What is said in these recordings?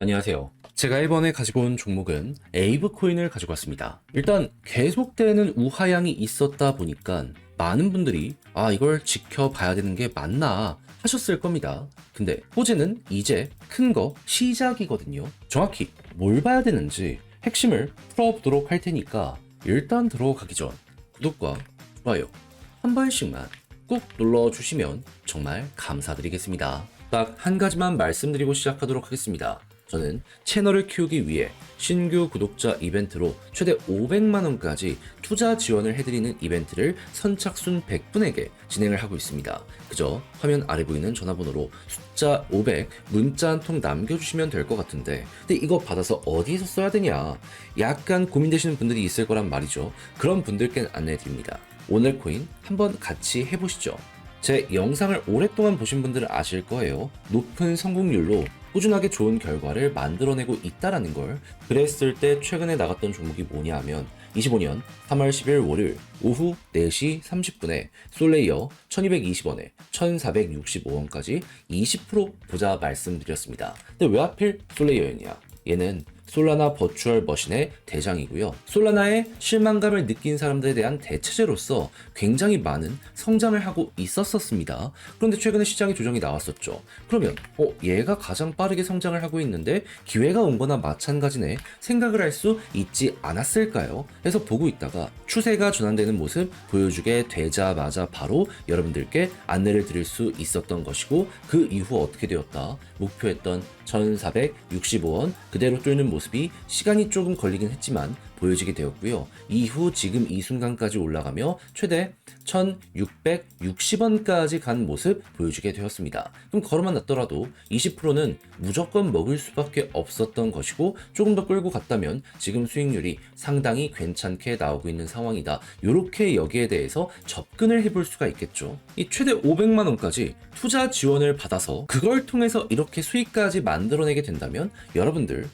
안녕하세요. 제가 이번에 가지고 온 종목은 에이브 코인을 가지고 왔습니다. 일단 계속되는 우하향이 있었다 보니까 많은 분들이 이걸 지켜봐야 되는 게 맞나 하셨을 겁니다. 근데 호재는 이제 큰 거 시작이거든요. 정확히 뭘 봐야 되는지 핵심을 풀어보도록 할 테니까 일단 들어가기 전 구독과 좋아요 한 번씩만 꾹 눌러주시면 정말 감사드리겠습니다. 딱 한 가지만 말씀드리고 시작하도록 하겠습니다. 저는 채널을 키우기 위해 신규 구독자 이벤트로 최대 500만원까지 투자 지원을 해드리는 이벤트를 선착순 100분에게 진행을 하고 있습니다. 그저 화면 아래 보이는 전화번호로 숫자 500 문자 한 통 남겨주시면 될 것 같은데, 근데 이거 받아서 어디에서 써야 되냐 약간 고민되시는 분들이 있을 거란 말이죠. 그런 분들께 안내해드립니다. 오늘 코인 한번 같이 해보시죠. 제 영상을 오랫동안 보신 분들은 아실 거예요. 높은 성공률로 꾸준하게 좋은 결과를 만들어내고 있다라는 걸. 그랬을 때 최근에 나갔던 종목이 뭐냐 하면 25년 3월 10일 월요일 오후 4시 30분에 솔레이어 1220원에 1465원까지 20% 보자 말씀드렸습니다. 근데 왜 하필 솔레이어였냐? 얘는 솔라나 버추얼 머신의 대장이고요. 솔라나의 실망감을 느낀 사람들에 대한 대체제로서 굉장히 많은 성장을 하고 있었습니다. 그런데 최근에 시장의 조정이 나왔었죠. 그러면 얘가 가장 빠르게 성장을 하고 있는데 기회가 온 거나 마찬가지네 생각을 할 수 있지 않았을까요? 해서 보고 있다가 추세가 전환되는 모습 보여주게 되자마자 바로 여러분들께 안내를 드릴 수 있었던 것이고, 그 이후 어떻게 되었다? 목표했던 1465원 그대로 뚫는 모습이 시간이 조금 걸리긴 했지만 보여지게 되었고요. 이후 지금 이 순간까지 올라가며 최대 1660원까지 간 모습 보여주게 되었습니다. 그럼 걸어만 놨더라도 20%는 무조건 먹을 수밖에 없었던 것이고, 조금 더 끌고 갔다면 지금 수익률이 상당히 괜찮게 나오고 있는 상황이다. 이렇게 여기에 대해서 접근을 해볼 수가 있겠죠. 이 최대 500만원까지 투자 지원을 받아서 그걸 통해서 이렇게 수익까지 만들어내게 된다면 여러분들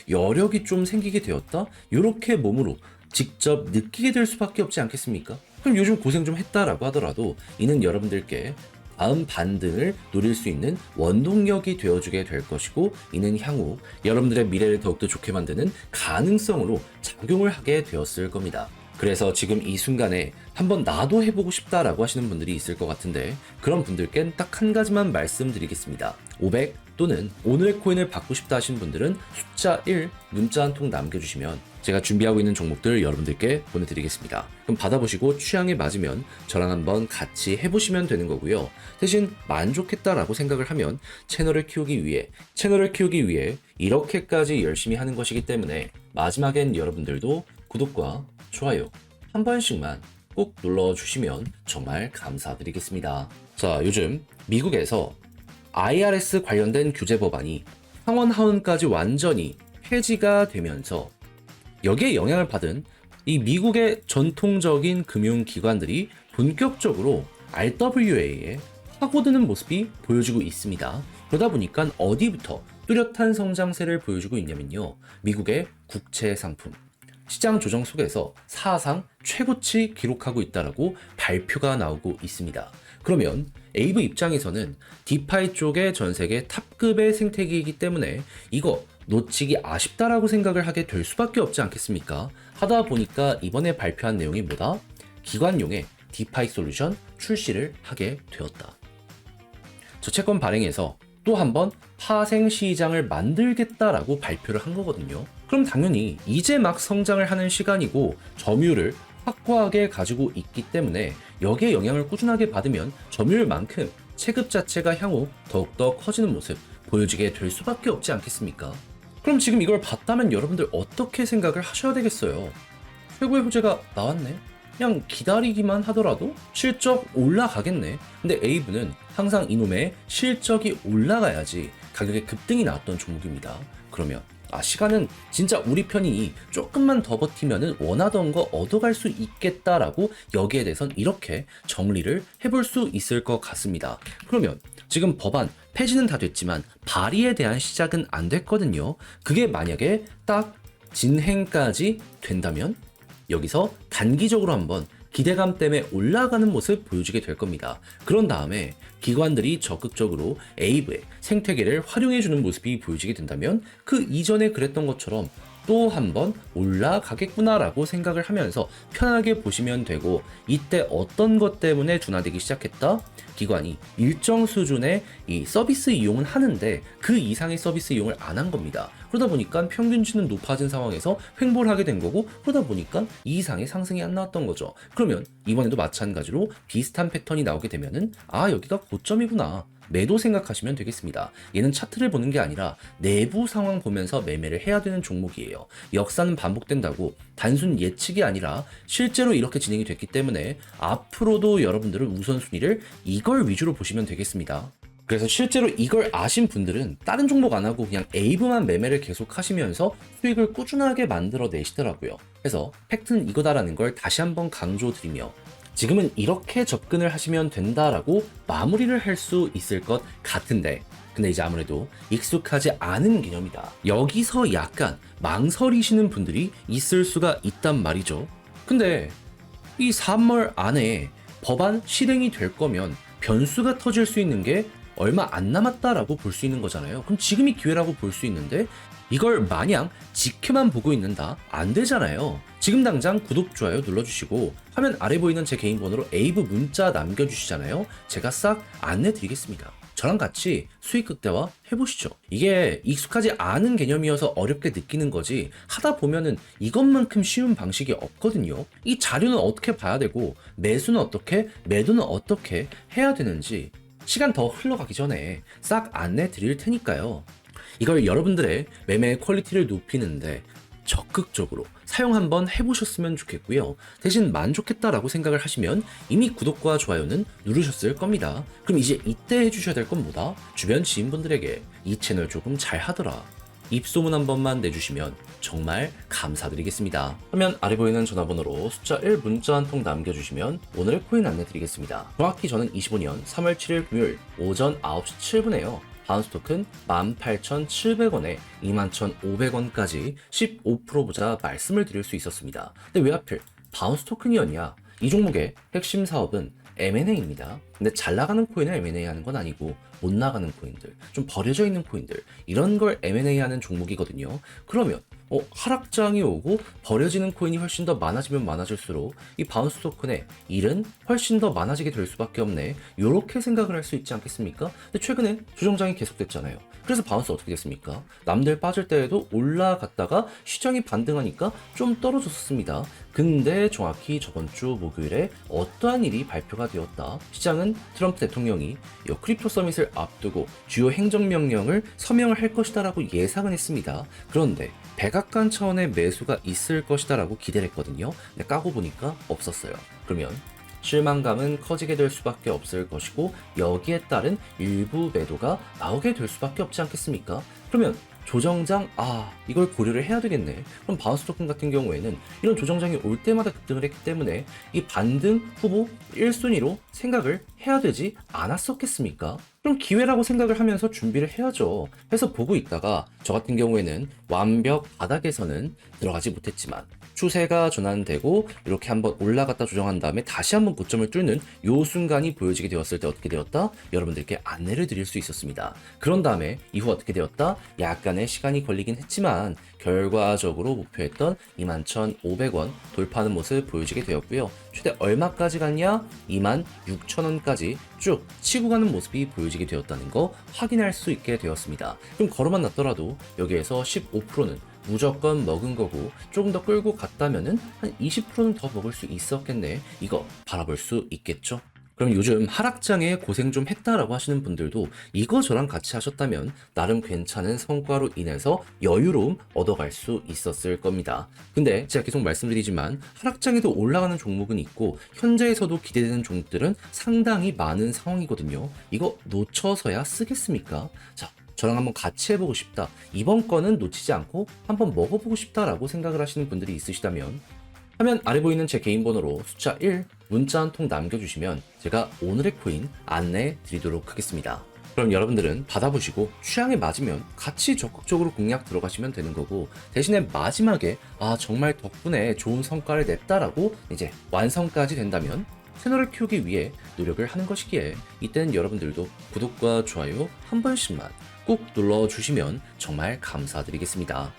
여력이 좀 생기게 되었다? 이렇게 몸으로 직접 느끼게 될 수밖에 없지 않겠습니까? 그럼 요즘 고생 좀 했다라고 하더라도 이는 여러분들께 다음 반등을 노릴 수 있는 원동력이 되어주게 될 것이고, 이는 향후 여러분들의 미래를 더욱더 좋게 만드는 가능성으로 작용을 하게 되었을 겁니다. 그래서 지금 이 순간에 한번 나도 해보고 싶다라고 하시는 분들이 있을 것 같은데, 그런 분들께는 딱 한 가지만 말씀드리겠습니다. 500 또는 오늘의 코인을 받고 싶다 하시는 분들은 숫자 1 문자 한 통 남겨주시면 제가 준비하고 있는 종목들 여러분들께 보내드리겠습니다. 그럼 받아보시고 취향에 맞으면 저랑 한번 같이 해보시면 되는 거고요. 대신 만족했다라고 생각을 하면 채널을 키우기 위해 이렇게까지 열심히 하는 것이기 때문에 마지막엔 여러분들도 구독과 좋아요 한 번씩만 꼭 눌러주시면 정말 감사드리겠습니다. 자, 요즘 미국에서 IRS 관련된 규제 법안이 상원 하원까지 완전히 폐지가 되면서 여기에 영향을 받은 이 미국의 전통적인 금융기관들이 본격적으로 RWA에 파고드는 모습이 보여지고 있습니다. 그러다 보니까 어디부터 뚜렷한 성장세를 보여주고 있냐면요. 미국의 국채 상품 시장 조정 속에서 사상 최고치 기록하고 있다라고 발표가 나오고 있습니다. 그러면 에이브 입장에서는 디파이 쪽의 전 세계 탑급의 생태계이기 때문에 이거 놓치기 아쉽다라고 생각을 하게 될 수밖에 없지 않겠습니까? 하다 보니까 이번에 발표한 내용이 뭐다? 기관용의 디파이 솔루션 출시를 하게 되었다. 저 채권 발행에서 또 한번 파생 시장을 만들겠다라고 발표를 한 거거든요. 그럼 당연히 이제 막 성장을 하는 시간이고 점유율을 확고하게 가지고 있기 때문에 여기에 영향을 꾸준하게 받으면 점유율만큼 체급 자체가 향후 더욱더 커지는 모습 보여지게 될 수밖에 없지 않겠습니까? 그럼 지금 이걸 봤다면 여러분들 어떻게 생각을 하셔야 되겠어요? 최고의 호재가 나왔네? 그냥 기다리기만 하더라도 실적 올라가겠네. 근데 에이브는 항상 이놈의 실적이 올라가야지 가격의 급등이 나왔던 종목입니다. 그러면 시간은 진짜 우리 편이니 조금만 더 버티면은 원하던 거 얻어갈 수 있겠다라고 여기에 대해선 이렇게 정리를 해볼 수 있을 것 같습니다. 그러면 지금 법안 폐지는 다 됐지만 발의에 대한 시작은 안 됐거든요. 그게 만약에 딱 진행까지 된다면 여기서 단기적으로 한번 기대감 때문에 올라가는 모습 보여주게 될 겁니다. 그런 다음에 기관들이 적극적으로 에이브의 생태계를 활용해주는 모습이 보여지게 된다면 그 이전에 그랬던 것처럼 또 한번 올라가겠구나라고 생각을 하면서 편하게 보시면 되고, 이때 어떤 것 때문에 둔화되기 시작했다? 기관이 일정 수준의 이 서비스 이용은 하는데 그 이상의 서비스 이용을 안 한 겁니다. 그러다 보니까 평균치는 높아진 상황에서 횡보를 하게 된 거고, 그러다 보니까 이 이상의 상승이 안 나왔던 거죠. 그러면 이번에도 마찬가지로 비슷한 패턴이 나오게 되면은 여기가 고점이구나, 매도 생각하시면 되겠습니다. 얘는 차트를 보는 게 아니라 내부 상황 보면서 매매를 해야 되는 종목이에요. 역사는 반복된다고 단순 예측이 아니라 실제로 이렇게 진행이 됐기 때문에 앞으로도 여러분들은 우선순위를 이걸 위주로 보시면 되겠습니다. 그래서 실제로 이걸 아신 분들은 다른 종목 안 하고 그냥 에이브만 매매를 계속 하시면서 수익을 꾸준하게 만들어 내시더라고요. 그래서 팩트는 이거다라는 걸 다시 한번 강조드리며, 지금은 이렇게 접근을 하시면 된다라고 마무리를 할 수 있을 것 같은데, 근데 이제 아무래도 익숙하지 않은 개념이다, 여기서 약간 망설이시는 분들이 있을 수가 있단 말이죠. 근데 이 3월 안에 법안 실행이 될 거면 변수가 터질 수 있는 게 얼마 안 남았다라고 볼 수 있는 거잖아요. 그럼 지금이 기회라고 볼 수 있는데 이걸 마냥 지켜만 보고 있는다? 안 되잖아요. 지금 당장 구독, 좋아요 눌러주시고 화면 아래 보이는 제 개인 번호로 에이브 문자 남겨주시잖아요. 제가 싹 안내 드리겠습니다. 저랑 같이 수익 극대화 해보시죠. 이게 익숙하지 않은 개념이어서 어렵게 느끼는 거지, 하다 보면은 이것만큼 쉬운 방식이 없거든요. 이 자료는 어떻게 봐야 되고, 매수는 어떻게, 매도는 어떻게 해야 되는지 시간 더 흘러가기 전에 싹 안내 드릴 테니까요. 이걸 여러분들의 매매 퀄리티를 높이는데 적극적으로 사용 한번 해보셨으면 좋겠고요. 대신 만족했다라고 생각을 하시면 이미 구독과 좋아요는 누르셨을 겁니다. 그럼 이제 이때 해주셔야 될 건 뭐다? 주변 지인분들에게 이 채널 조금 잘 하더라, 입소문 한 번만 내주시면 정말 감사드리겠습니다. 화면 아래 보이는 전화번호로 숫자 1 문자 한 통 남겨주시면 오늘의 코인 안내 드리겠습니다. 정확히 저는 25년 3월 7일 금요일 오전 9시 7분에요. 바운스 토큰 18,700원에 21,500원까지 15% 보자 말씀을 드릴 수 있었습니다. 근데 왜 하필 바운스 토큰이었냐? 이 종목의 핵심 사업은 M&A입니다. 근데 잘 나가는 코인을 M&A 하는 건 아니고 못 나가는 코인들, 좀 버려져 있는 코인들, 이런 걸 M&A 하는 종목이거든요. 그러면 하락장이 오고 버려지는 코인이 훨씬 더 많아지면 많아질수록 이 바운스 토큰의 일은 훨씬 더 많아지게 될 수밖에 없네, 요렇게 생각을 할 수 있지 않겠습니까? 근데 최근에 조정장이 계속됐잖아요. 그래서 바운스 어떻게 됐습니까? 남들 빠질 때에도 올라갔다가 시장이 반등하니까 좀 떨어졌습니다. 근데 정확히 저번 주 목요일에 어떠한 일이 발표가 되었다. 시장은 트럼프 대통령이 이 크립토 서밋을 앞두고 주요 행정명령을 서명을 할 것이다 라고 예상을 했습니다. 그런데 백악관 차원의 매수가 있을 것이다 라고 기대를 했거든요. 근데 까고 보니까 없었어요. 그러면 실망감은 커지게 될 수밖에 없을 것이고, 여기에 따른 일부 매도가 나오게 될 수밖에 없지 않겠습니까? 그러면 조정장, 이걸 고려를 해야 되겠네. 그럼 바운스 토큰 같은 경우에는 이런 조정장이 올 때마다 급등을 했기 때문에 이 반등 후보 1순위로 생각을 해야 되지 않았었겠습니까? 그럼 기회라고 생각을 하면서 준비를 해야죠. 해서 보고 있다가 저 같은 경우에는 완벽 바닥에서는 들어가지 못했지만 추세가 전환되고 이렇게 한번 올라갔다 조정한 다음에 다시 한번 고점을 뚫는 요 순간이 보여지게 되었을 때 어떻게 되었다? 여러분들께 안내를 드릴 수 있었습니다. 그런 다음에 이후 어떻게 되었다? 약간의 시간이 걸리긴 했지만 결과적으로 목표했던 21,500원 돌파하는 모습 보여지게 되었고요. 최대 얼마까지 갔냐? 26,000원까지 쭉 치고 가는 모습이 보여지게 되었다는 거 확인할 수 있게 되었습니다. 그럼 걸어만 놨더라도 여기에서 15%는 무조건 먹은 거고, 조금 더 끌고 갔다면은 한 20%는 더 먹을 수 있었겠네, 이거 바라볼 수 있겠죠? 그럼 요즘 하락장에 고생 좀 했다라고 하시는 분들도 이거 저랑 같이 하셨다면 나름 괜찮은 성과로 인해서 여유로움 얻어갈 수 있었을 겁니다. 근데 제가 계속 말씀드리지만 하락장에도 올라가는 종목은 있고 현재에서도 기대되는 종목들은 상당히 많은 상황이거든요. 이거 놓쳐서야 쓰겠습니까? 자, 저랑 한번 같이 해보고 싶다, 이번 거는 놓치지 않고 한번 먹어보고 싶다라고 생각을 하시는 분들이 있으시다면 화면 아래 보이는 제 개인 번호로 숫자 1 문자 한 통 남겨주시면 제가 오늘의 코인 안내 드리도록 하겠습니다. 그럼 여러분들은 받아보시고 취향에 맞으면 같이 적극적으로 공략 들어가시면 되는 거고, 대신에 마지막에 정말 덕분에 좋은 성과를 냈다라고 이제 완성까지 된다면 채널을 키우기 위해 노력을 하는 것이기에 이때는 여러분들도 구독과 좋아요 한 번씩만 꾹 눌러주시면 정말 감사드리겠습니다.